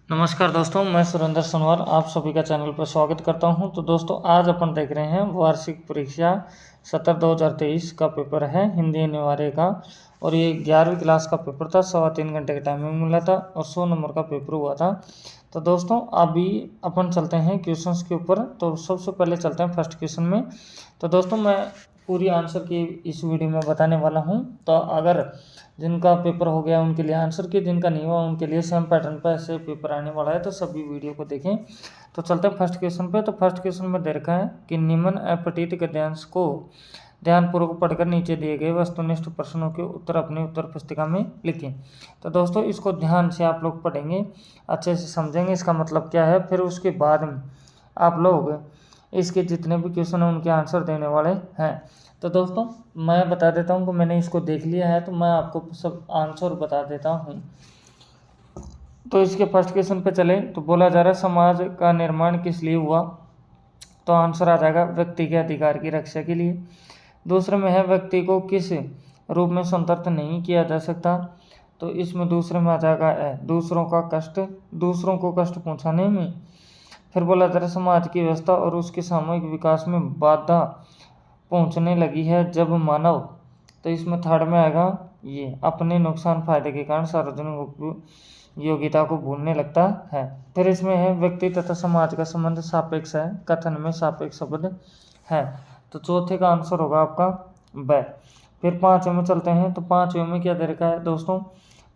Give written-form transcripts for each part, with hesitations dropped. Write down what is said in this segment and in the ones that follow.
नमस्कार दोस्तों, मैं सुरेंद्र सोनवाल आप सभी का चैनल पर स्वागत करता हूं। तो दोस्तों आज अपन देख रहे हैं वार्षिक परीक्षा सत्र 2023 का पेपर है हिंदी अनिवार्य का। और ये 11वीं क्लास का पेपर था। 3.25 घंटे का टाइमिंग मिला था और 100 नंबर का पेपर हुआ था। तो दोस्तों अभी अपन चलते हैं क्वेश्चंस के ऊपर। तो सबसे पहले चलते हैं फर्स्ट क्वेश्चन में। तो दोस्तों मैं पूरी आंसर की इस वीडियो में बताने वाला हूं। तो अगर जिनका पेपर हो गया उनके लिए आंसर की, जिनका नहीं हुआ उनके लिए सेम पैटर्न पर ऐसे पेपर आने वाला है। तो सभी वीडियो को देखें। तो चलते हैं फर्स्ट क्वेश्चन पे। तो फर्स्ट क्वेश्चन में दे रखा है कि निम्न अपठित गद्यांश को ध्यानपूर्वक पढ़कर नीचे दिए गए वस्तुनिष्ठ प्रश्नों के उत्तर अपनी उत्तर पुस्तिका में लिखें। तो दोस्तों इसको ध्यान से आप लोग पढ़ेंगे, अच्छे से समझेंगे इसका मतलब क्या है। फिर उसके बाद में आप लोग इसके जितने भी क्वेश्चन हैं उनके आंसर देने वाले हैं। तो दोस्तों मैं बता देता हूँ कि मैंने इसको देख लिया है, तो मैं आपको सब आंसर बता देता हूँ। तो इसके फर्स्ट क्वेश्चन पे चले तो बोला जा रहा है समाज का निर्माण किस लिए हुआ। तो आंसर आ जाएगा व्यक्ति के अधिकार की रक्षा के लिए। दूसरे में है व्यक्ति को किस रूप में स्वतंत्र नहीं किया जा सकता। तो इसमें दूसरे में आ जाएगा दूसरों को कष्ट पहुँचाने में। फिर बोला जा रहा है समाज की व्यवस्था और उसके सामूहिक विकास में बाधा पहुंचने लगी है जब मानव। तो इसमें थर्ड में आएगा ये अपने नुकसान फायदे के कारण सार्वजनिक योग्यता को भूलने लगता है। फिर इसमें है व्यक्ति तथा समाज का संबंध सापेक्ष है, कथन में सापेक्ष शब्द है। तो चौथे का आंसर होगा आपका ब। फिर पांचवें में चलते हैं। तो पांचवें में क्या दे रखा है दोस्तों।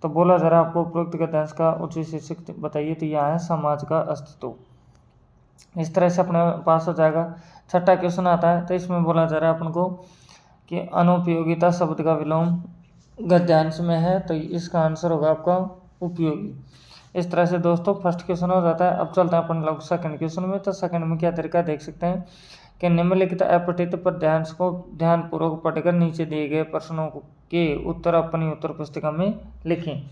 तो बोला जा रहा है आपको उपरोक्त गद्यांश का उचित शीर्षक बताइए। तो यह है समाज का अस्तित्व। इस तरह से अपने पास हो जाएगा। छठा क्वेश्चन आता है। तो इसमें बोला जा रहा है अपन को कि अनुपयोगिता शब्द का विलोम गद्यांश में है। तो इसका आंसर होगा आपका उपयोगी। इस तरह से दोस्तों फर्स्ट क्वेश्चन हो जाता है। अब चलते हैं अपन लोग सेकंड क्वेश्चन में। तो सेकंड में क्या तरीका देख सकते हैं कि निम्नलिखित अपठित पद्यांश को ध्यानपूर्वक पढ़कर नीचे दिए गए प्रश्नों के उत्तर अपनी उत्तर पुस्तिका में लिखें।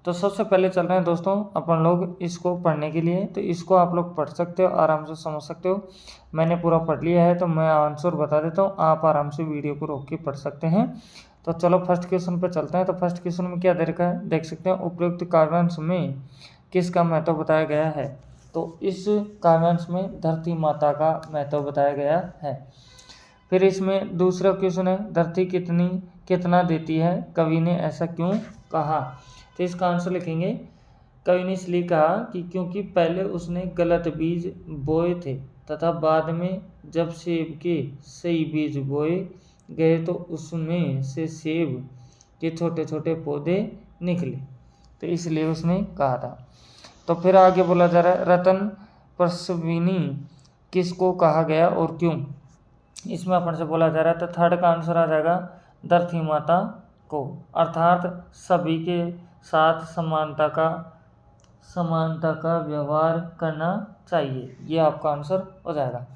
तो सबसे पहले चल रहे हैं दोस्तों अपन लोग इसको पढ़ने के लिए। तो इसको आप लोग पढ़ सकते हो, आराम से समझ सकते हो। मैंने पूरा पढ़ लिया है तो मैं आंसर बता देता हूँ, आप आराम से वीडियो को रोक के पढ़ सकते हैं। तो चलो फर्स्ट क्वेश्चन पे चलते हैं। तो फर्स्ट क्वेश्चन में क्या दे रखा है देख सकते हैं। उपयुक्त काव्यांश में किसका महत्व बताया गया है। तो इस काव्यांश में धरती माता का महत्व बताया गया है। फिर इसमें दूसरा क्वेश्चन है धरती कितना देती है, कवि ने ऐसा क्यों कहा। तो इसका आंसर लिखेंगे कवि ने इसलिए कहा कि क्योंकि पहले उसने गलत बीज बोए थे तथा बाद में जब सेब के सही बीज बोए गए तो उसमें से सेब के छोटे छोटे पौधे निकले, तो इसलिए उसने कहा था। तो फिर आगे बोला जा रहा है रतन प्रसविनी किसको कहा गया और क्यों। इसमें अपन से बोला जा रहा है। तो थर्ड का आंसर आ जाएगा धरती माता को, अर्थात सभी के साथ समानता का व्यवहार करना चाहिए। ये आपका आंसर हो जाएगा।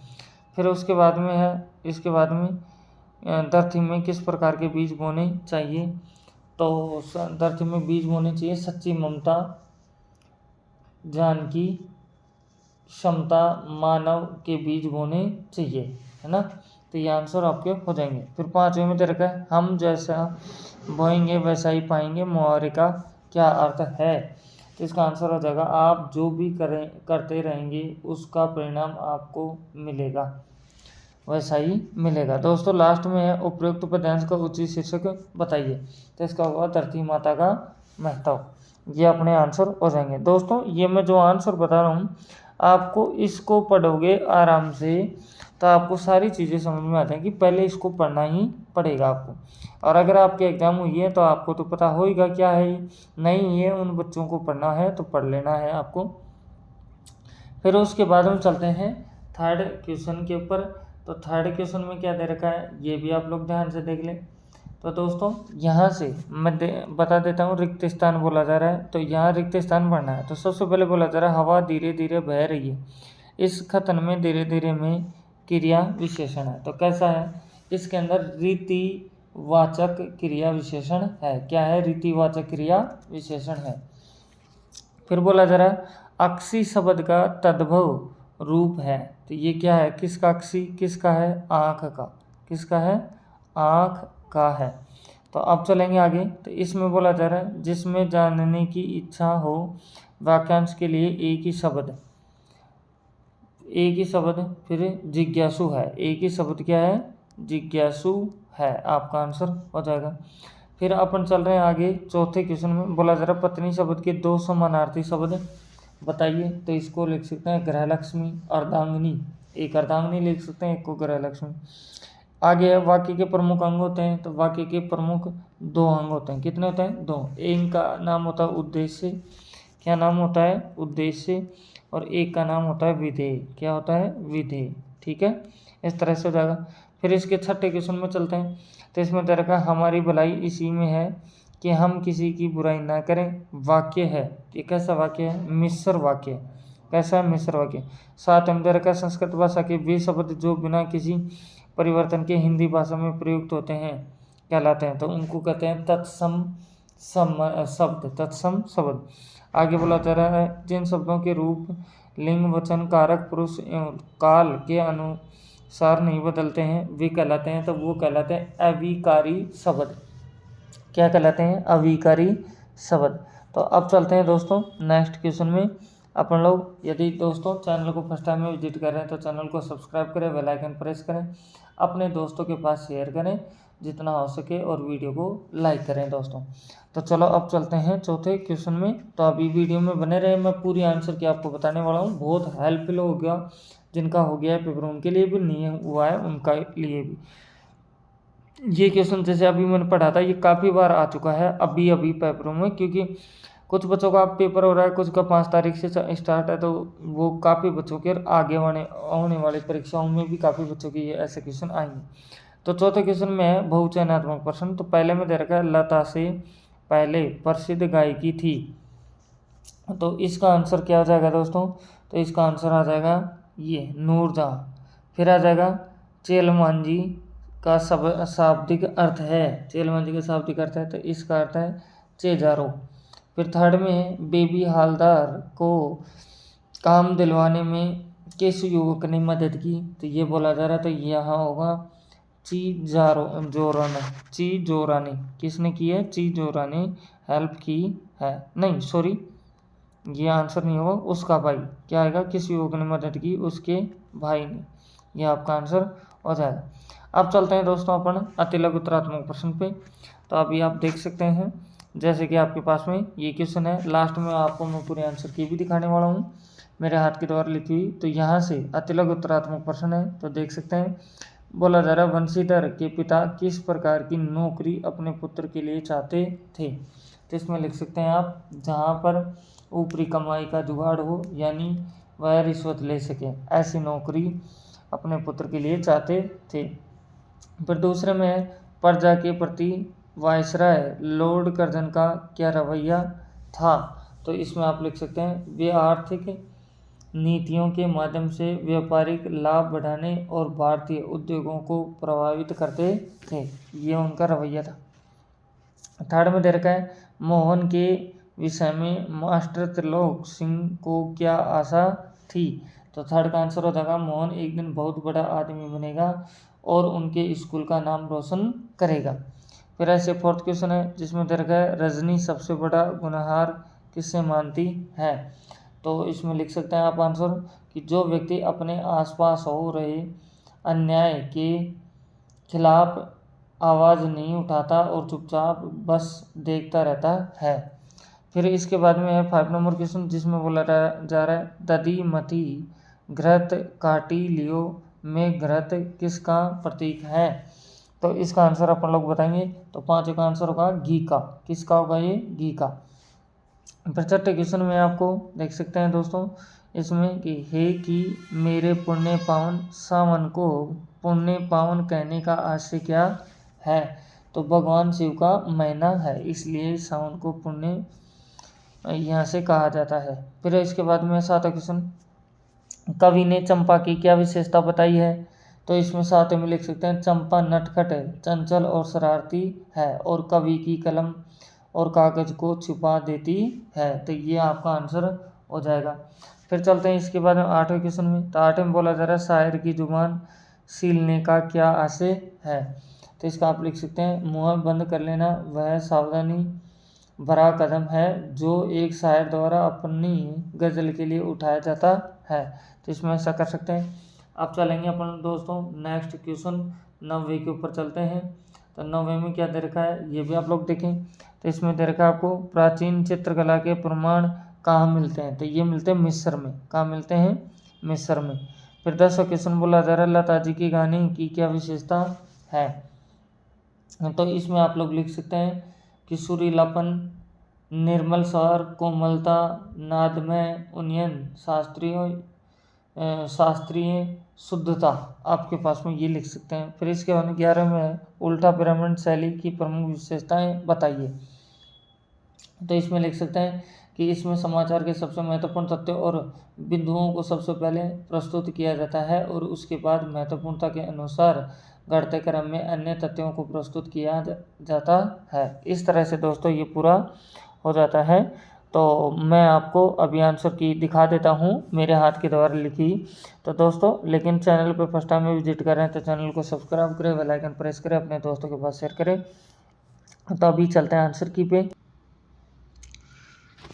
फिर उसके बाद में है इसके बाद में धरती में किस प्रकार के बीज बोने चाहिए। तो धरती में बीज बोने चाहिए सच्ची ममता, ज्ञान की क्षमता, मानव के बीज बोने चाहिए, है ना। तो ये आंसर आपके हो जाएंगे। फिर पांचवें में दे रखा है हम जैसा बोएंगे वैसा ही पाएंगे, मुहावरे का क्या अर्थ है। तो इसका आंसर हो जाएगा आप जो भी करते रहेंगे उसका परिणाम आपको मिलेगा, वैसा ही मिलेगा। दोस्तों लास्ट में है उपयुक्त पद्यांश का उचित शीर्षक बताइए। तो इसका होगा धरती माता का महत्व। ये अपने आंसर हो जाएंगे। दोस्तों ये मैं जो आंसर बता रहा हूँ आपको इसको पढ़ोगे आराम से तो आपको सारी चीज़ें समझ में आती हैं कि पहले इसको पढ़ना ही पड़ेगा आपको। और अगर आपके एग्जाम हुई है तो आपको तो पता होगा क्या है नहीं, ये उन बच्चों को पढ़ना है तो पढ़ लेना है आपको। फिर उसके बाद हम चलते हैं थर्ड क्वेश्चन के ऊपर। तो थर्ड क्वेश्चन में क्या दे रखा है ये भी आप लोग ध्यान से देख लें। तो दोस्तों यहाँ से मैं बता देता हूँ रिक्त स्थान बोला जा रहा है। तो यहाँ रिक्त स्थान भरना है। तो सबसे पहले बोला जा रहा है हवा धीरे धीरे बह रही है। इस कथन में धीरे धीरे में क्रिया विशेषण है। तो कैसा है इसके अंदर रीतिवाचक क्रिया विशेषण है। क्या है रीतिवाचक क्रिया विशेषण है। फिर बोला जा रहा है अक्षी शब्द का तद्भव रूप है। तो ये क्या है किसका अक्षी किसका है आँख का, किसका है आँख का है। तो अब चलेंगे आगे। तो इसमें बोला जा रहा है जिसमें जानने की इच्छा हो, वाक्यांश के लिए एक ही शब्द, एक ही शब्द फिर जिज्ञासु है। एक ही शब्द क्या है? जिज्ञासु है, आपका आंसर हो जाएगा। फिर अपन चल रहे हैं आगे चौथे क्वेश्चन में। बोला जा रहा पत्नी शब्द के दो समानार्थी शब्द बताइए। तो इसको लिख सकते हैं गृहलक्ष्मी, अर्धांगिनी। एक अर्धांगिनी लिख सकते हैं, एक को गृहलक्ष्मी। आगे है वाक्य के प्रमुख अंग होते हैं। तो वाक्य के प्रमुख दो अंग होते हैं। कितने होते हैं? दो। एक का नाम होता है उद्देश्य। क्या नाम होता है? उद्देश्य। और एक का नाम होता है विधेय। क्या होता है? विधेय। ठीक है, इस तरह से हो जाएगा। फिर इसके छठे क्वेश्चन में चलते हैं। तो इसमें तरह का हमारी भलाई इसी में है कि हम किसी की बुराई ना करें। वाक्य है, ये कैसा वाक्य है? मिश्र वाक्य। कैसा? मिश्र वाक्य। सात अंदर का संस्कृत भाषा के वे शब्द जो बिना किसी परिवर्तन के हिंदी भाषा में प्रयुक्त होते हैं कहलाते हैं। तो उनको कहते हैं तत्सम शब्द, तत्सम शब्द। आगे बोला जा रहा है जिन शब्दों के रूप, लिंग, वचन, कारक, पुरुष एवं काल के अनुसार नहीं बदलते हैं वे कहलाते हैं। तो वो कहलाते हैं अविकारी शब्द। क्या कहलाते हैं? अविकारी शब्द। तो अब चलते हैं दोस्तों नेक्स्ट क्वेश्चन में। अपन लोग यदि दोस्तों चैनल को फर्स्ट टाइम में विजिट कर रहे हैं तो चैनल को सब्सक्राइब करें, बेल आइकन प्रेस करें, अपने दोस्तों के पास शेयर करें जितना हो सके और वीडियो को लाइक करें दोस्तों। तो चलो अब चलते हैं चौथे क्वेश्चन में। तो अभी वीडियो में बने रहे, मैं पूरी आंसर की आपको बताने वाला हूँ। बहुत हेल्पफुल हो गया, जिनका हो गया है पेपर उनके लिए भी, नहीं हुआ है उनका लिए भी। ये क्वेश्चन जैसे अभी मैंने पढ़ा था, ये काफ़ी बार आ चुका है अभी पेपरों में, क्योंकि कुछ बच्चों का पेपर हो रहा है, कुछ का 5 तारीख से स्टार्ट है। तो वो काफ़ी बच्चों के आगे आने वाली परीक्षाओं में भी काफ़ी बच्चों के ये ऐसे क्वेश्चन आएंगे। तो चौथे क्वेश्चन में है बहुचयनात्मक प्रश्न। तो पहले में दे रखा है लता से पहले प्रसिद्ध गायकी थी। तो इसका आंसर क्या हो जाएगा दोस्तों? तो इसका आंसर आ जाएगा ये नूरजहाँ। फिर आ जाएगा चेलमांजी का शाब्दिक अर्थ है। चेलमांजी का शाब्दिक अर्थ है, तो इसका अर्थ है चेजारो। फिर थर्ड में बेबी हालदार को काम दिलवाने में किस युवक ने मदद की? तो ये बोला जा रहा है, तो यहाँ होगा चीजोरा ने। किसने की है? चीजोरा ने हेल्प की है। नहीं सॉरी, ये आंसर नहीं होगा, उसका भाई। क्या आएगा? किस युवक ने मदद की? उसके भाई ने। यह आपका आंसर हो जाएगा। अब चलते हैं दोस्तों अपन अतिलघु उत्तरात्मक प्रश्न पे। तो अभी आप देख सकते हैं जैसे कि आपके पास में ये क्वेश्चन है, लास्ट में आपको मैं पूरे आंसर की भी दिखाने वाला हूँ मेरे हाथ के द्वारा लिखी हुई। तो यहाँ से अतिलघु उत्तरात्मक प्रश्न है, तो देख सकते हैं। बोला जा रहा है वंशीधर के पिता किस प्रकार की नौकरी अपने पुत्र के लिए चाहते थे? तो इसमें लिख सकते हैं आप जहाँ पर ऊपरी कमाई का जुगाड़ हो, यानी वह रिश्वत ले सके, ऐसी नौकरी अपने पुत्र के लिए चाहते थे। फिर दूसरे में है प्रजा के प्रति वायसराय लॉर्ड कर्जन का क्या रवैया था? तो इसमें आप लिख सकते हैं वे आर्थिक नीतियों के माध्यम से व्यापारिक लाभ बढ़ाने और भारतीय उद्योगों को प्रभावित करते थे। ये उनका रवैया था। थर्ड में दे रखा है मोहन के विषय में मास्टर त्रिलोक सिंह को क्या आशा थी? तो थर्ड का आंसर हो जाएगा मोहन एक दिन बहुत बड़ा आदमी बनेगा और उनके स्कूल का नाम रोशन करेगा। फिर ऐसे फोर्थ क्वेश्चन है जिसमें दे रखा है रजनी सबसे बड़ा गुनहगार किससे मानती है? तो इसमें लिख सकते हैं आप आंसर कि जो व्यक्ति अपने आसपास हो रहे अन्याय के खिलाफ आवाज़ नहीं उठाता और चुपचाप बस देखता रहता है। फिर इसके बाद में है 5 नंबर क्वेश्चन जिसमें बोला जा रहा है दधी मती घृत काटी लियो में घृत किसका प्रतीक है? तो इसका आंसर अपन लोग बताएंगे। तो 5 का आंसर होगा घी का। किसका होगा ये? घी का। फिर छठे क्वेश्चन में आपको देख सकते हैं दोस्तों इसमें कि हे कि मेरे पुण्य पावन सावन को पुण्य पावन कहने का आशय क्या है? तो भगवान शिव का महीना है, इसलिए सावन को पुण्य यहाँ से कहा जाता है। फिर इसके बाद में 7वां क्वेश्चन कवि ने चंपा की क्या विशेषता बताई है? तो इसमें 7 में लिख सकते हैं चंपा नटखट चंचल और शरारती है और कवि की कलम और कागज को छुपा देती है। तो ये आपका आंसर हो जाएगा। फिर चलते हैं इसके बाद 8वें क्वेश्चन में। तो 8 में बोला जा रहा है शायर की जुबान सीलने का क्या आशय है? तो इसका आप लिख सकते हैं मुंह बंद कर लेना वह सावधानी भरा कदम है जो एक शायर द्वारा अपनी गज़ल के लिए उठाया जाता है। तो इसमें ऐसा कर सकते हैं। अब चलेंगे अपन दोस्तों नेक्स्ट क्वेश्चन 9वें के ऊपर चलते हैं। तो 9वें में क्या दे रखा है ये भी आप लोग देखें। तो इसमें दे रखा है आपको प्राचीन चित्रकला के प्रमाण कहाँ मिलते हैं। तो ये मिलते हैं मिस्र में। कहाँ मिलते हैं? मिस्र में। फिर 10वां क्वेश्चन बोला जा रहा है लता जी की गाने की क्या विशेषता है। तो इसमें आप लोग लिख सकते हैं कि सुरीलापन, निर्मल स्वर, कोमलता, नादमय उन्नयन, शास्त्रीय शुद्धता आपके पास में ये लिख सकते हैं। फिर इसके बाद 11 में है उल्टा पिरामिड शैली की प्रमुख विशेषताएं बताइए। तो इसमें लिख सकते हैं कि इसमें समाचार के सबसे महत्वपूर्ण तथ्यों और बिंदुओं को सबसे पहले प्रस्तुत किया जाता है और उसके बाद महत्वपूर्णता के अनुसार घटते क्रम में अन्य तथ्यों को प्रस्तुत किया जाता है। इस तरह से दोस्तों ये पूरा हो जाता है। तो मैं आपको अभी आंसर की दिखा देता हूँ मेरे हाथ के द्वारा लिखी। तो दोस्तों लेकिन चैनल पे फर्स्ट टाइम में विजिट कर रहे हैं तो चैनल को सब्सक्राइब करें, बेल आइकन प्रेस करें, अपने दोस्तों के पास शेयर करें। तो अभी चलते हैं आंसर की पे।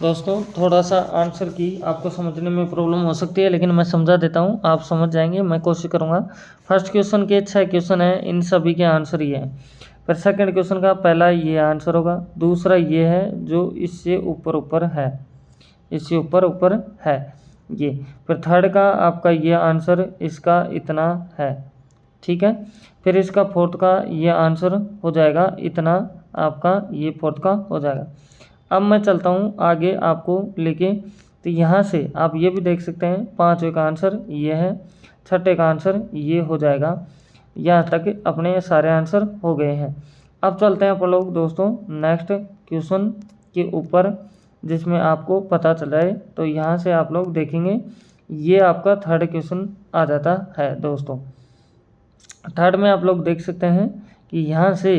दोस्तों थोड़ा सा आंसर की आपको समझने में प्रॉब्लम हो सकती है लेकिन मैं समझा देता हूँ, आप समझ जाएंगे, मैं कोशिश करूँगा। फर्स्ट क्वेश्चन के 6 क्वेश्चन है, इन सभी के आंसर ये हैं। फिर सेकंड क्वेश्चन का पहला ये आंसर होगा, दूसरा ये है जो इससे ऊपर ऊपर है, इससे ऊपर ऊपर है ये। फिर थर्ड का आपका ये आंसर इसका इतना है, ठीक है। फिर इसका फोर्थ का ये आंसर हो जाएगा इतना, आपका ये फोर्थ का हो जाएगा। अब मैं चलता हूँ आगे आपको लेके। तो यहाँ से आप ये भी देख सकते हैं 5वें का आंसर ये है, 6ठे का आंसर ये हो जाएगा। यहाँ तक अपने सारे आंसर हो गए हैं। अब चलते हैं अपन लोग दोस्तों नेक्स्ट क्वेश्चन के ऊपर जिसमें आपको पता चल जाए। तो यहाँ से आप लोग देखेंगे ये आपका थर्ड क्वेश्चन आ जाता है दोस्तों। थर्ड में आप लोग देख सकते हैं कि यहाँ से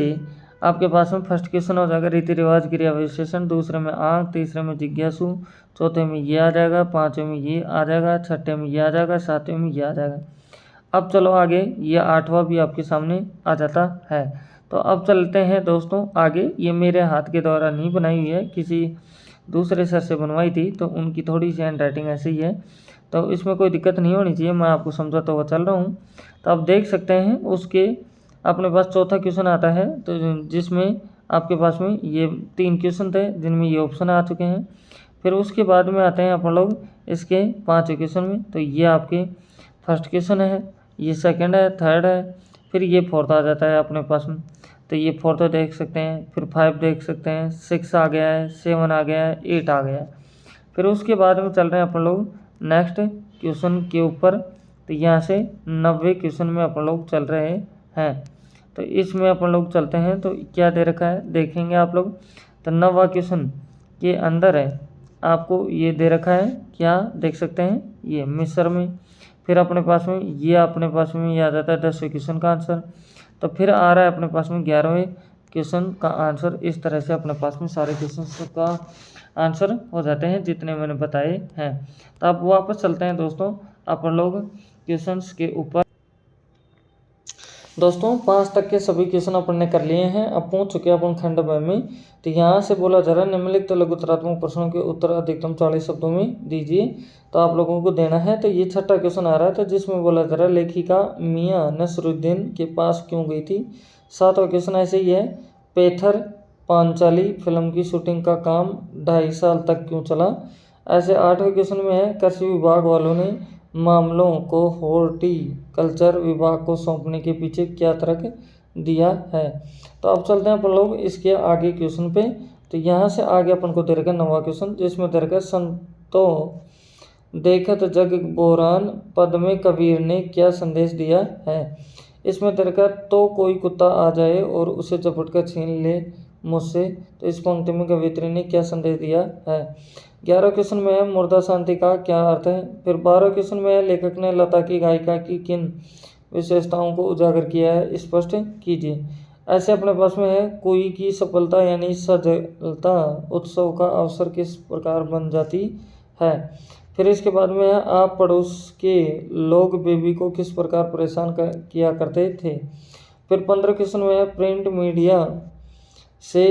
आपके पास में फर्स्ट क्वेश्चन हो जाएगा रीति रिवाज क्रिया विशेषण, दूसरे में आंख, तीसरे में जिज्ञासु, चौथे में ये आ जाएगा, 5वें में ये आ जाएगा, 6ठे में ये आ जाएगा, 7वें में ये आ जाएगा। अब चलो आगे, ये 8वां भी आपके सामने आ जाता है। तो अब चलते हैं दोस्तों आगे। ये मेरे हाथ के द्वारा नहीं बनाई हुई है, किसी दूसरे सर से बनवाई थी, तो उनकी थोड़ी सी हैंड राइटिंग ऐसी ही है, तो इसमें कोई दिक्कत नहीं होनी चाहिए, मैं आपको समझाता हुआ चल रहा हूँ। तो आप देख सकते हैं उसके अपने पास चौथा क्वेश्चन आता है, तो जिसमें आपके पास में ये 3 क्वेश्चन थे जिनमें ये ऑप्शन आ चुके हैं। फिर उसके बाद में आते हैं अपन लोग इसके 5वें क्वेश्चन में। तो ये आपके फर्स्ट क्वेश्चन है, ये सेकंड है, थर्ड है, फिर ये फोर्थ आ जाता है अपने पास में। तो ये फोर्थ देख सकते हैं, फिर 5 देख सकते हैं, 6 आ गया है, 7 आ गया है, 8 आ गया है। फिर उसके बाद में चल रहे हैं अपन लोग नेक्स्ट क्वेश्चन के ऊपर। तो यहाँ से 90वें क्वेश्चन में अपन लोग चल रहे हैं। तो इसमें अपन लोग चलते हैं, तो क्या दे रखा है देखेंगे आप लोग। तो 9वां क्वेश्चन के अंदर है आपको ये दे रखा है, क्या देख सकते हैं ये मिस्र में। फिर अपने पास में ये अपने पास में याद आता है 10वें क्वेश्चन का आंसर। तो फिर आ रहा है अपने पास में 11वें क्वेश्चन का आंसर। इस तरह से अपने पास में सारे क्वेश्चन का आंसर हो जाते हैं जितने मैंने बताए हैं। तो अब वापस चलते हैं दोस्तों अपन लोग क्वेश्चंस के ऊपर। दोस्तों 5 तक के सभी क्वेश्चन अपन ने कर लिए हैं। अब पहुंच चुके हैं अपन खंड ब में। तो यहाँ से बोला जा रहा है निम्नलिखित लघुत्तरात्मक प्रश्नों के उत्तर अधिकतम 40 शब्दों में दीजिए। तो आप लोगों को देना है। तो ये 6ठा क्वेश्चन आ रहा है, तो जिसमें बोला जा रहा है लेखिका मियां नसरुद्दीन के पास क्यों गई थी। 7वां क्वेश्चन ऐसे ही है, पेथर पांचाली फिल्म की शूटिंग का काम 2.5 साल तक क्यों चला। ऐसे 8वें क्वेश्चन में है, कृषि विभाग वालों ने मामलों को हॉर्टिकल्चर विभाग को सौंपने के पीछे क्या तर्क दिया है। तो अब चलते हैं अपन लोग इसके आगे क्वेश्चन पे। तो यहाँ से आगे अपन को दे रखा 9वां क्वेश्चन, जिसमें दे रखा संतो देखत जग बोरान पद में कबीर ने क्या संदेश दिया है। इसमें दे रखा तो कोई कुत्ता आ जाए और उसे झपट कर छीन ले मुझसे। तो इस पंक्ति में कवित्री ने क्या संदेश दिया है। 11वें क्वेश्चन में है मुर्दा शांति का क्या अर्थ है। फिर 12वें क्वेश्चन में है लेखक ने लता की गायिका की किन विशेषताओं को उजागर किया है, स्पष्ट कीजिए। ऐसे अपने पास में है कोई की सफलता यानी सजलता उत्सव का अवसर किस प्रकार बन जाती है। फिर इसके बाद में है आप पड़ोस के लोग बेबी को किस प्रकार परेशान किया करते थे। फिर 15 क्वेश्चन में है प्रिंट मीडिया से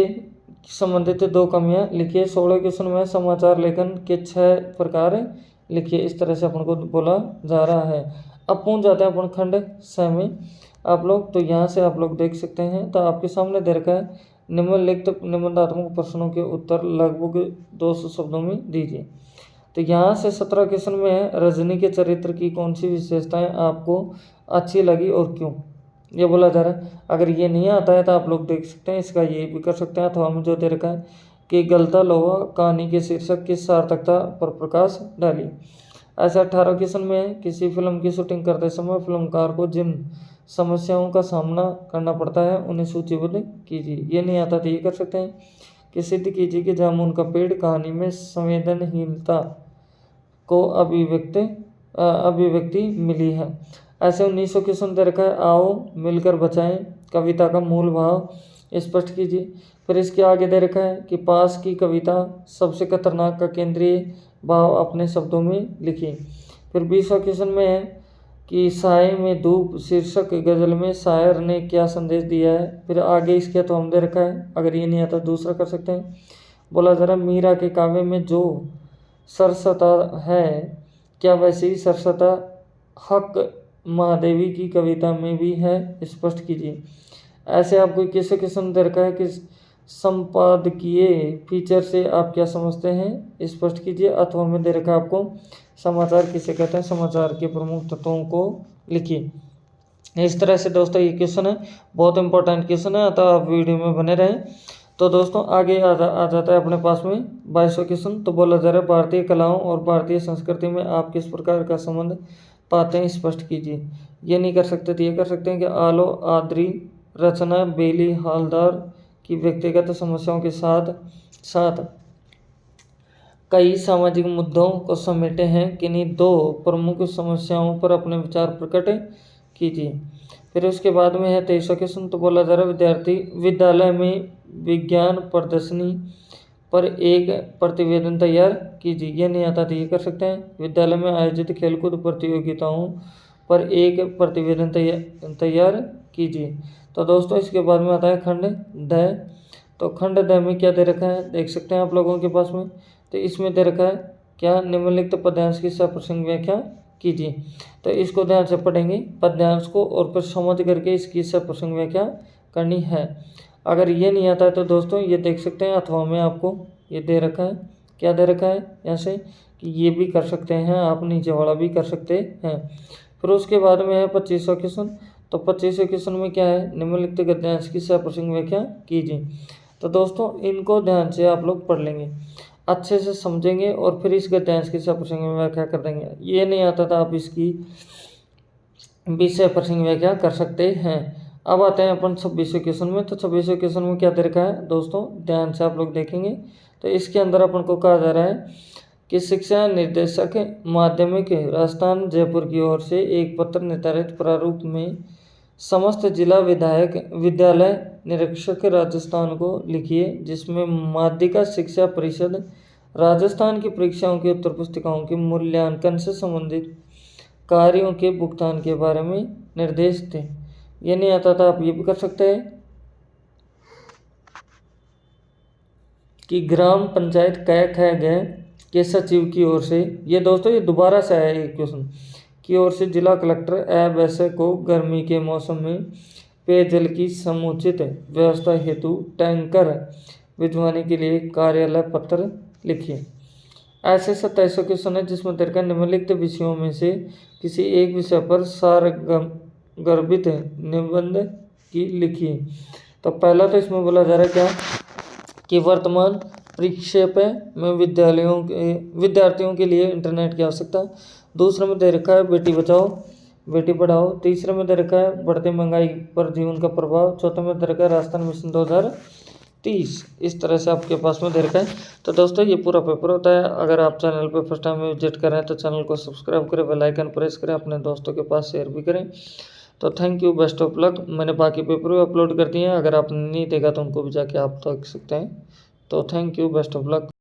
संबंधित 2 कमियां लिखिए। 16 क्वेश्चन में समाचार लेखन के 6 प्रकार लिखिए। इस तरह से अपन को बोला जा रहा है। अब पहुंच जाते हैं अपन खंड 6 में आप लोग। तो यहाँ से आप लोग देख सकते हैं, तो आपके सामने दे रखा है निम्नलिखित निबंधात्मक प्रश्नों के उत्तर लगभग 200 शब्दों में दीजिए। तो यहाँ से 17 क्वेश्चन में है रजनी के चरित्र की कौन सी विशेषताएं आपको अच्छी लगी और क्यों, ये बोला जा रहा है। अगर ये नहीं आता है तो आप लोग देख सकते हैं, इसका ये भी कर सकते हैं। अथवा में जो दे रखा है कि गलता लोहा कहानी के शीर्षक की सार्थकता पर प्रकाश डाली। ऐसे 18 क्वेश्चन में है किसी फिल्म की शूटिंग करते समय फिल्मकार को जिन समस्याओं का सामना करना पड़ता है उन्हें सूचीबद्ध कीजिए। ये नहीं आता तो ये कर सकते हैं कि सिद्ध कीजिए कि जामुन का पेड़ कहानी में संवेदनहीनता को अभिव्यक्ति मिली है। ऐसे 1900 क्वेश्चन दे रखा है आओ मिलकर बचाएं कविता का मूल भाव स्पष्ट कीजिए। फिर इसके आगे दे रखा है कि पास की कविता सबसे खतरनाक का केंद्रीय भाव अपने शब्दों में लिखिए। फिर 20वां क्वेश्चन में है कि साए में धूप शीर्षक गजल में शायर ने क्या संदेश दिया है। फिर आगे इसके तो हम दे रखा है, अगर ये नहीं आता दूसरा कर सकते हैं। बोला जरा मीरा के काव्य में जो सरसता है क्या वैसे ही सरसता हक महादेवी की कविता में भी है, स्पष्ट कीजिए। ऐसे आपको किसी किस्म दे रखा है कि संपादकीय फीचर से आप क्या समझते हैं, स्पष्ट कीजिए। अथवा में दे रखा है आपको समाचार किसे कहते हैं, समाचार के प्रमुख तत्वों को लिखिए। इस तरह से दोस्तों ये क्वेश्चन है, बहुत इंपॉर्टेंट क्वेश्चन है, अतः आप वीडियो में बने रहें। तो दोस्तों आगे आ जाता है अपने पास में 22वां क्वेश्चन। तो बोला जा रहा है भारतीय कलाओं और भारतीय संस्कृति में आप किस प्रकार का संबंध पाते हैं, स्पष्ट कीजिए। ये नहीं कर सकते तो ये कर सकते हैं कि आलो आदरी रचना बेली हालदार की व्यक्तिगत समस्याओं के साथ साथ कई सामाजिक मुद्दों को समेटे हैं, किन्हीं 2 प्रमुख समस्याओं पर अपने विचार प्रकट कीजिए। फिर उसके बाद में है 23वां क्वेश्चन। तो बोला जा रहा है विद्यार्थी विद्यालय में विज्ञान प्रदर्शनी पर एक प्रतिवेदन तैयार कीजिए। ये नहीं आता तो ये कर सकते हैं विद्यालय में आयोजित खेलकूद प्रतियोगिताओं पर एक प्रतिवेदन तैयार कीजिए। तो दोस्तों इसके बाद में आता है खंड द। तो खंड द में क्या दे रखा है देख सकते हैं आप लोगों के पास में। तो इसमें दे रखा है क्या निम्नलिखित पद्यांश की सप्रसंग व्याख्या कीजिए। तो इसको ध्यान से पढ़ेंगे पद्यांश को और फिर समझ करके इसकी सप्रसंग व्याख्या करनी है। अगर ये नहीं आता है तो दोस्तों ये देख सकते हैं अथवा में आपको ये दे रखा है, क्या दे रखा है ऐसे कि ये भी कर सकते हैं आप, नीचे वाला भी कर सकते हैं। फिर उसके बाद में है 25वां क्वेश्चन। तो 25वें क्वेश्चन में क्या है निम्नलिखित गद्यांश की सप्रसंग व्याख्या कीजिए। तो दोस्तों इनको ध्यान से आप लोग पढ़ लेंगे, अच्छे से समझेंगे और फिर इस गद्यांश की सप्रसंग व्याख्या कर देंगे। ये नहीं आता था आप इसकी विषय प्रसंग व्याख्या कर सकते हैं। अब आते हैं अपन 26वें क्वेश्चन में। तो 26वें क्वेश्चन में क्या दे रखा है दोस्तों ध्यान से आप लोग देखेंगे। तो इसके अंदर अपन को कहा जा रहा है कि शिक्षा निर्देशक माध्यमिक राजस्थान जयपुर की ओर से एक पत्र निर्धारित प्रारूप में समस्त जिला विद्यालय निरीक्षक राजस्थान को लिखिए, जिसमें माध्यमिक शिक्षा परिषद राजस्थान की परीक्षाओं की उत्तर पुस्तिकाओं के मूल्यांकन से संबंधित कार्यों के भुगतान के बारे में निर्देश दें। ये नहीं आता था आप ये भी कर सकते हैं कि ग्राम पंचायत कै गए के सचिव की ओर से, ये दोस्तों ये दोबारा से आया एक क्वेश्चन, की ओर से जिला कलेक्टर वैसे को गर्मी के मौसम में पेयजल की समुचित व्यवस्था हेतु टैंकर भिजवाने के लिए कार्यालय पत्र लिखिए। ऐसे 27 क्वेश्चन है जिसमें दरकार निम्नलिखित विषयों में से किसी एक विषय पर सारगर्भित निबंध की लिखिए। तो पहला तो इसमें बोला जा रहा है क्या कि वर्तमान परिक्षेप में विद्यार्थियों के लिए इंटरनेट की आवश्यकता। दूसरे में दे रखा है बेटी बचाओ बेटी पढ़ाओ। तीसरे में दे रखा है बढ़ती महंगाई पर जीवन का प्रभाव। चौथे में दे रखा है राजस्थान मिशन 2030। इस तरह से आपके पास में दे रखा है। तो दोस्तों ये पूरा पेपर होता है। अगर आप चैनल पर फर्स्ट टाइम विजिट कर रहे हैं तो चैनल को सब्सक्राइब करें, बेल आइकन प्रेस करें, अपने दोस्तों के पास शेयर भी करें। तो thank you, best of luck. मैंने बाकी पेपर भी अपलोड कर दिए हैं, अगर आपने नहीं देखा तो उनको भी जाके आप देख सकते हैं। तो thank you, best of luck.